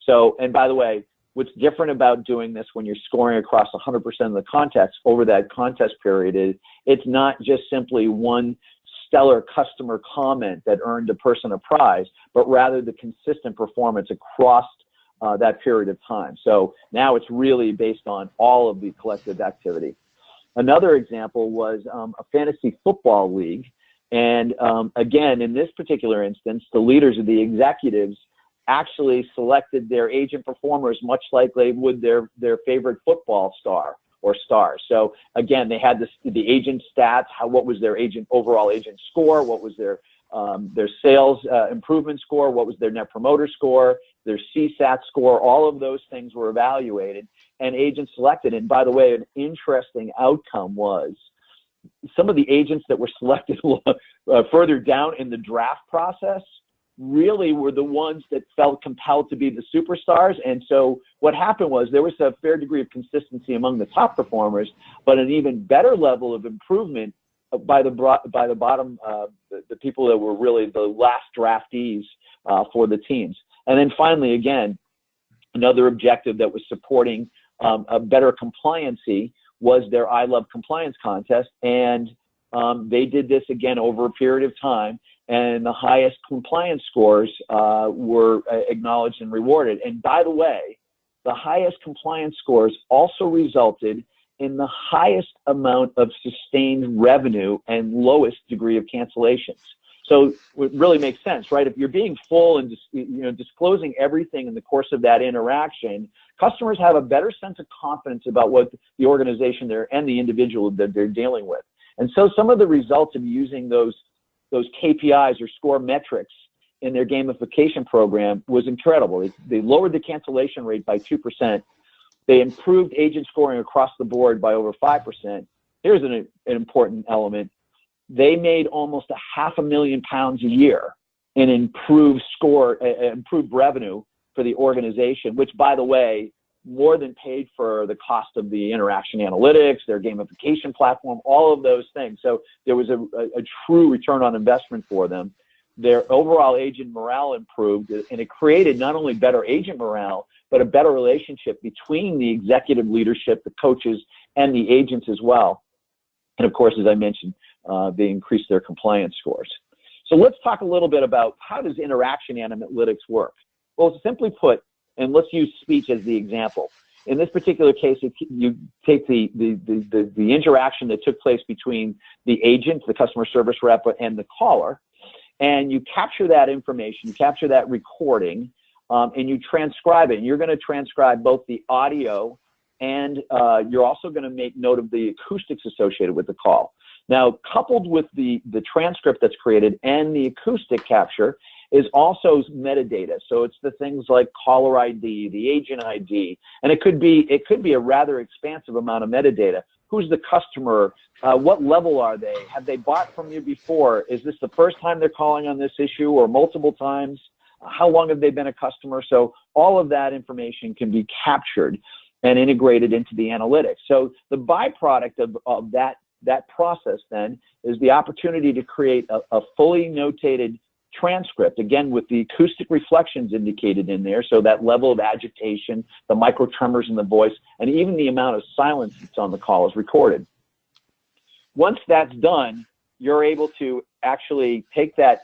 So, and by the way, what's different about doing this when you're scoring across 100% of the contests over that contest period is it's not just simply one stellar customer comment that earned a person a prize, but rather the consistent performance across that period of time. So now it's really based on all of the collective activity. Another example was a fantasy football league. And again, in this particular instance, the leaders of the executives actually selected their agent performers much like they would their favorite football star or stars. So again, they had the agent stats, what was their overall agent score, what was their sales improvement score, what was their net promoter score, their CSAT score, all of those things were evaluated and agents selected. And by the way, an interesting outcome was some of the agents that were selected further down in the draft process really were the ones that felt compelled to be the superstars. And so what happened was there was a fair degree of consistency among the top performers, but an even better level of improvement by the bottom, the people that were really the last draftees for the teams. And then finally, again, another objective that was supporting a better compliancy was their I Love Compliance contest, and they did this again over a period of time, and the highest compliance scores were acknowledged and rewarded. And by the way, the highest compliance scores also resulted in the highest amount of sustained revenue and lowest degree of cancellations. So it really makes sense, right? If you're being full and disclosing everything in the course of that interaction, customers have a better sense of confidence about what the organization and the individual that they're dealing with. And so some of the results of using those KPIs or score metrics in their gamification program was incredible. They lowered the cancellation rate by 2%. They improved agent scoring across the board by over 5%. Here's an important element. They made almost £500,000 a year in improved revenue for the organization, which, by the way, more than paid for the cost of the interaction analytics, their gamification platform, all of those things. So there was a true return on investment for them. Their overall agent morale improved, and it created not only better agent morale, but a better relationship between the executive leadership, the coaches, and the agents as well. And of course, as I mentioned, they increased their compliance scores. So let's talk a little bit about how does interaction analytics work? Well, simply put, and let's use speech as the example. In this particular case, you take the interaction that took place between the agent, the customer service rep, and the caller, and you capture that information, you capture that recording, and you transcribe it. And you're going to transcribe both the audio and you're also going to make note of the acoustics associated with the call. Now, coupled with the transcript that's created and the acoustic capture is also metadata. So it's the things like caller ID, the agent ID, and it could be a rather expansive amount of metadata. Who's the customer? What level are they? Have they bought from you before? Is this the first time they're calling on this issue or multiple times? How long have they been a customer? So all of that information can be captured and integrated into the analytics. So the byproduct of that process then is the opportunity to create a fully notated transcript, again, with the acoustic reflections indicated in there, so that level of agitation, the micro tremors in the voice, and even the amount of silence that's on the call is recorded. Once that's done, you're able to actually take that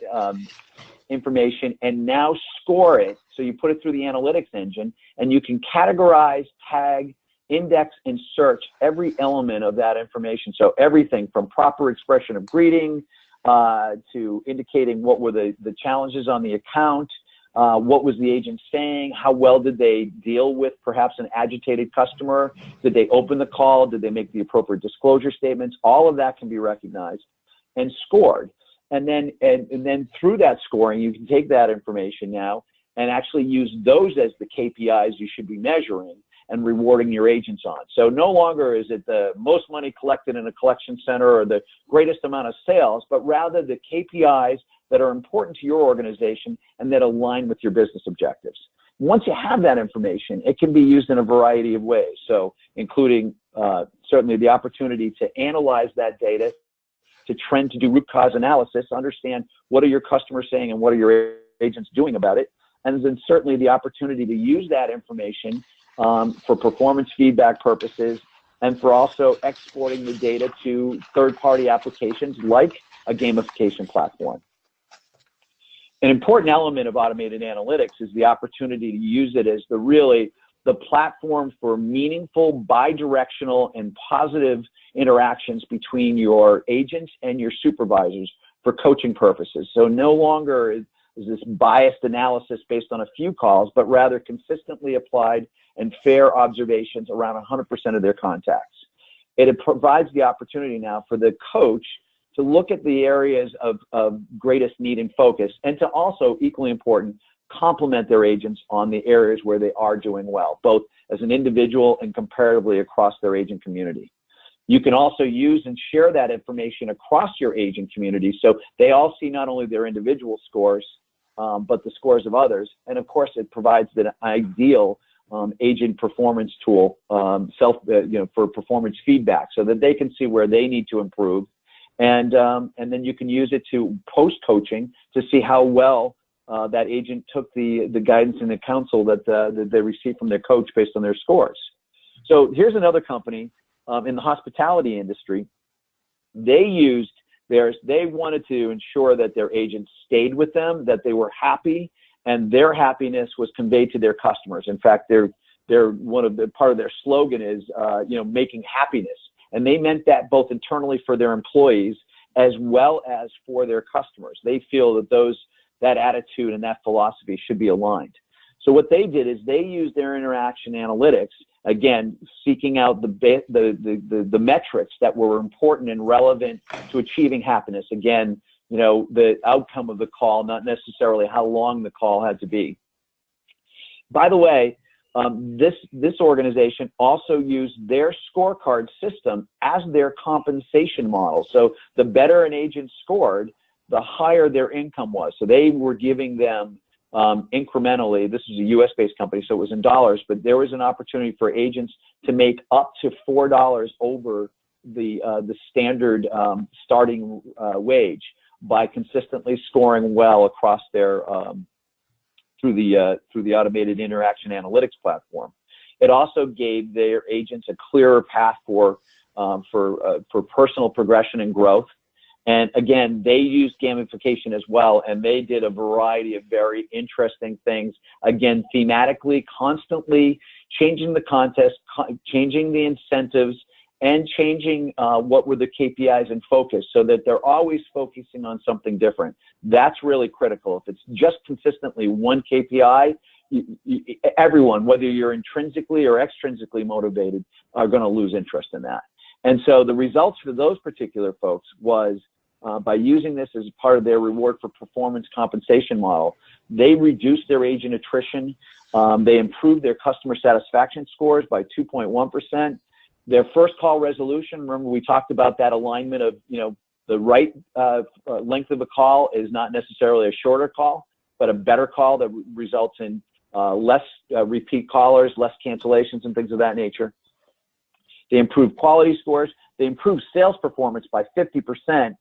information and now score it. So you put it through the analytics engine, and you can categorize, tag, index, and search every element of that information. So everything from proper expression of greeting to indicating what were the challenges on the account, what was the agent saying, how well did they deal with perhaps an agitated customer, did they open the call, did they make the appropriate disclosure statements. All of that can be recognized and scored. And then through that scoring, you can take that information now and actually use those as the KPIs you should be measuring and rewarding your agents on. So no longer is it the most money collected in a collection center or the greatest amount of sales, but rather the KPIs that are important to your organization and that align with your business objectives. Once you have that information, it can be used in a variety of ways. So including certainly the opportunity to analyze that data, to trend, to do root cause analysis, understand what are your customers saying and what are your agents doing about it. And then certainly the opportunity to use that information for performance feedback purposes and for also exporting the data to third-party applications like a gamification platform. An important element of automated analytics is the opportunity to use it as the platform for meaningful, bi-directional, and positive interactions between your agents and your supervisors for coaching purposes. So no longer is this biased analysis based on a few calls, but rather consistently applied and fair observations around 100% of their contacts. It provides the opportunity now for the coach to look at the areas of greatest need and focus, and to also, equally important, complement their agents on the areas where they are doing well, both as an individual and comparatively across their agent community. You can also use and share that information across your agent community so they all see not only their individual scores, but the scores of others. And of course, it provides the ideal agent performance tool for performance feedback so that they can see where they need to improve. And then you can use it to post-coaching to see how well that agent took the guidance and the counsel that they received from their coach based on their scores. So here's another company in the hospitality industry. They used theirs. They wanted to ensure that their agents stayed with them, that they were happy, and their happiness was conveyed to their customers. In fact, part of their slogan is making happiness. And they meant that both internally for their employees as well as for their customers. They feel that that attitude and that philosophy should be aligned. So what they did is they used their interaction analytics, again, seeking out the metrics that were important and relevant to achieving happiness. Again, the outcome of the call, not necessarily how long the call had to be. By the way, this organization also used their scorecard system as their compensation model. So the better an agent scored, the higher their income was. So they were giving them incrementally, this is a US-based company, so it was in dollars, but there was an opportunity for agents to make up to $4 over the standard starting wage by consistently scoring well across their through the automated interaction analytics platform. It also gave their agents a clearer path for personal progression and growth. And again, they used gamification as well, and they did a variety of very interesting things. Again, thematically, constantly changing the contest, changing the incentives, and changing what were the KPIs and focus so that they're always focusing on something different. That's really critical. If it's just consistently one KPI, everyone, whether you're intrinsically or extrinsically motivated, are going to lose interest in that. And so the results for those particular folks was by using this as part of their reward for performance compensation model, they reduced their agent attrition. They improved their customer satisfaction scores by 2.1%. Their first call resolution, remember we talked about that alignment of, the right length of a call is not necessarily a shorter call, but a better call that results in less repeat callers, less cancellations, and things of that nature. They improved quality scores. They improved sales performance by 50%.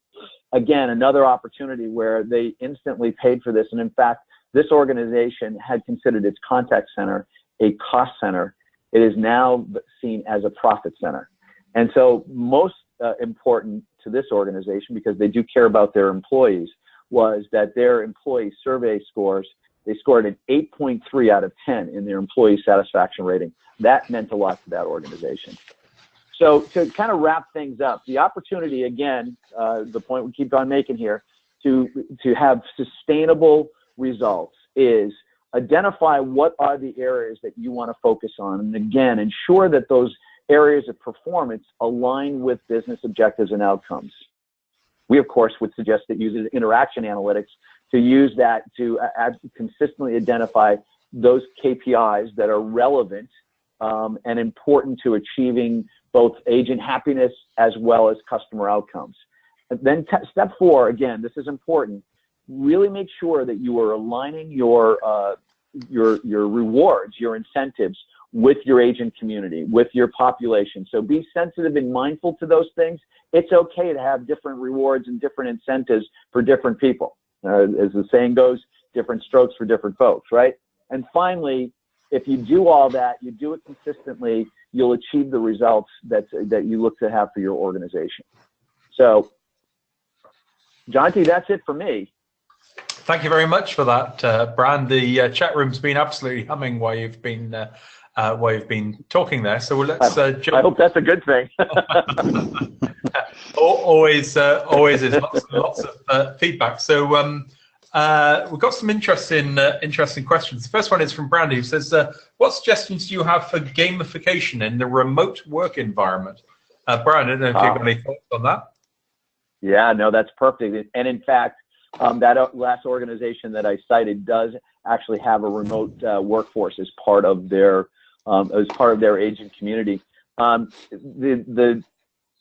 Again, another opportunity where they instantly paid for this. And in fact, this organization had considered its contact center a cost center. It is now seen as a profit center. And so most important to this organization, because they do care about their employees, was that their employee survey scores, they scored an 8.3 out of 10 in their employee satisfaction rating. That meant a lot to that organization. So to kind of wrap things up, the opportunity, again, the point we keep on making here, to have sustainable results is identify what are the areas that you want to focus on. And again, ensure that those areas of performance align with business objectives and outcomes. We, of course, would suggest that use interaction analytics to use that to consistently identify those KPIs that are relevant and important to achieving both agent happiness as well as customer outcomes. And then step 4, again, this is important, really make sure that you are aligning your rewards, your incentives with your agent community, with your population. So be sensitive and mindful to those things. It's okay to have different rewards and different incentives for different people. As the saying goes, different strokes for different folks, right? And finally, if you do all that, you do it consistently, you'll achieve the results that you look to have for your organization. So, Jonty, that's it for me. Thank you very much for that, Brian. The chat room's been absolutely humming while you've been talking there. So let's jump. I hope that's a good thing. Always is lots of feedback. So we've got some interesting questions. The first one is from Brandy, who says, "What suggestions do you have for gamification in the remote work environment?" Brian, I don't know if you've got any thoughts on that. Yeah, no, that's perfect. And in fact, that last organization that I cited does actually have a remote workforce as part of their agent community.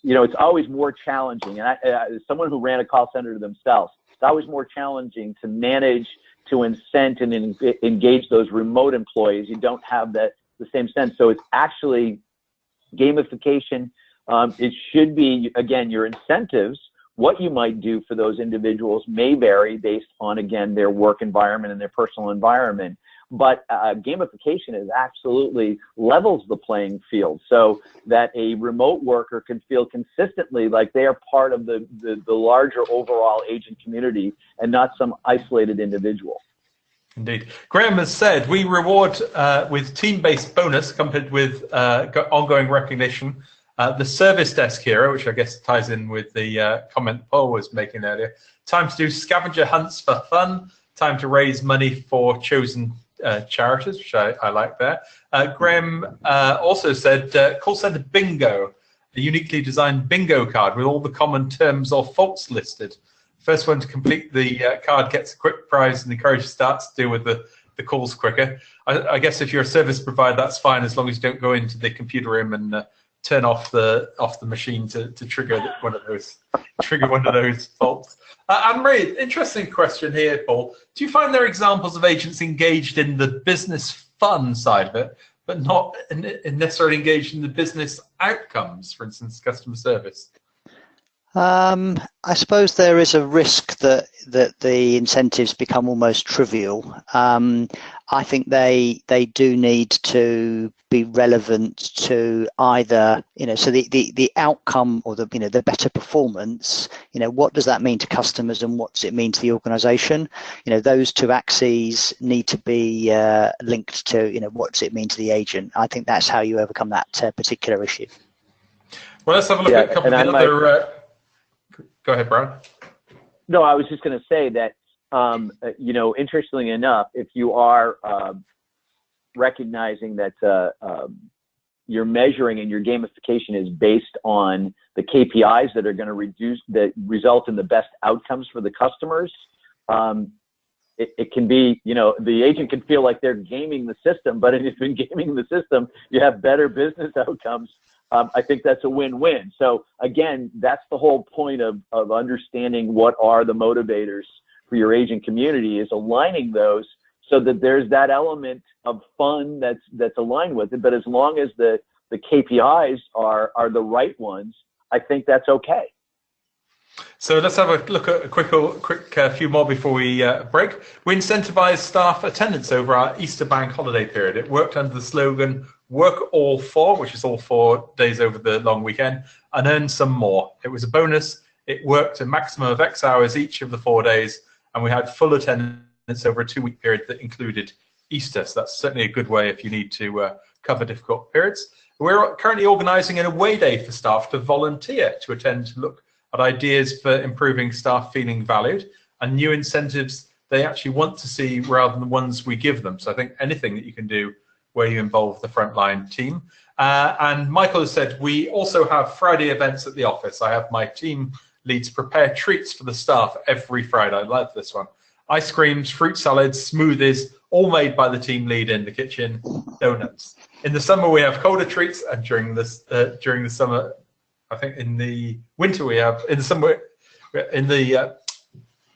It's always more challenging, and as someone who ran a call center themselves, it's always more challenging to manage, to incent and engage those remote employees. You don't have the same sense. So it's actually gamification. It should be, again, your incentives. What you might do for those individuals may vary based on, again, their work environment and their personal environment. But gamification is absolutely levels the playing field so that a remote worker can feel consistently like they are part of the larger overall agent community and not some isolated individual. Indeed. Graham has said, we reward with team-based bonus accompanied with ongoing recognition. The service desk hero, which I guess ties in with the comment Paul was making earlier. Time to do scavenger hunts for fun. Time to raise money for chosen charities, which I like there. Graham also said, call center bingo, a uniquely designed bingo card with all the common terms or faults listed. First one to complete the card gets a quick prize and encourages staff to deal with the calls quicker. I guess if you're a service provider, that's fine as long as you don't go into the computer room and turn off the machine to trigger one of those faults. Anne-Marie, interesting question here, Paul. Do you find there are examples of agents engaged in the business fun side of it, but not necessarily engaged in the business outcomes, for instance, customer service? I suppose there is a risk that the incentives become almost trivial. I think they do need to be relevant to either, so the outcome or the better performance, what does that mean to customers and what does it mean to the organization? Those two axes need to be linked to, what does it mean to the agent? I think that's how you overcome that particular issue. Well, let's have a look at a couple of the other... Go ahead, Brian. No, I was just going to say that, interestingly enough, if you are recognizing that your measuring and your gamification is based on the KPIs that are going to result in the best outcomes for the customers, it can be, the agent can feel like they're gaming the system, but if you're gaming the system, you have better business outcomes. I think that's a win-win. So again, that's the whole point of understanding what are the motivators for your agent community, is aligning those so that there's that element of fun that's aligned with it. But as long as the KPIs are the right ones, I think that's okay. So let's have a look at a quick few more before we break. We incentivized staff attendance over our Easter bank holiday period. It worked under the slogan, work all 4, which is all 4 days over the long weekend, and earn some more. It was a bonus. It worked a maximum of X hours each of the 4 days, and we had full attendance over a 2-week period that included Easter. So that's certainly a good way if you need to cover difficult periods. We're currently organising an away day for staff to volunteer to attend to look at ideas for improving staff feeling valued and new incentives they actually want to see rather than the ones we give them. So I think anything that you can do where you involve the frontline team. And Michael has said we also have Friday events at the office. I have my team leads prepare treats for the staff every Friday. I love this one. Ice creams, fruit salads, smoothies, all made by the team lead in the kitchen, donuts. In the summer we have colder treats, and during the summer, I think in the winter we have, in the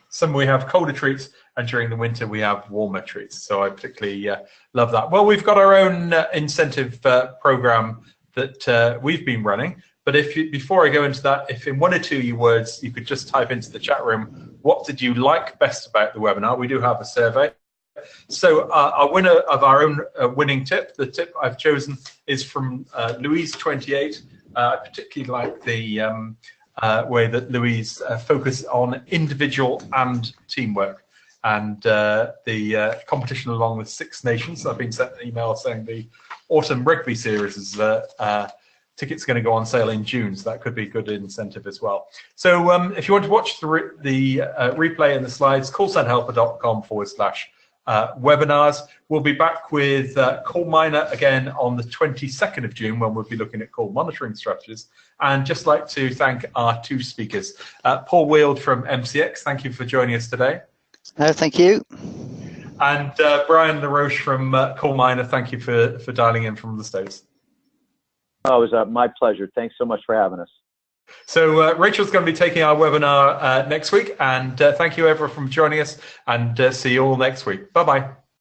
summer we have colder treats, and during the winter we have warmer treats. So I particularly love that. Well, we've got our own incentive program that we've been running. But before I go into that, if in 1 or 2 words you could just type into the chat room, what did you like best about the webinar? We do have a survey. So our winner of our own winning tip, the tip I've chosen is from Louise28. I particularly like the way that Louise focused on individual and teamwork, and the competition along with Six Nations. I've been sent an email saying the autumn rugby series is tickets going to go on sale in June, so that could be a good incentive as well. So if you want to watch the replay and the slides, callcenterhelper.com/webinars. We'll be back with Coal Miner again on the 22nd of June when we'll be looking at coal monitoring strategies. And just like to thank our 2 speakers. Paul Weald from MCX, thank you for joining us today. No, thank you. And Brian LaRoche from Coal Miner, thank you for dialing in from the States. Oh, it was my pleasure. Thanks so much for having us. So Rachel's going to be taking our webinar next week, and thank you everyone for joining us, and see you all next week. Bye-bye.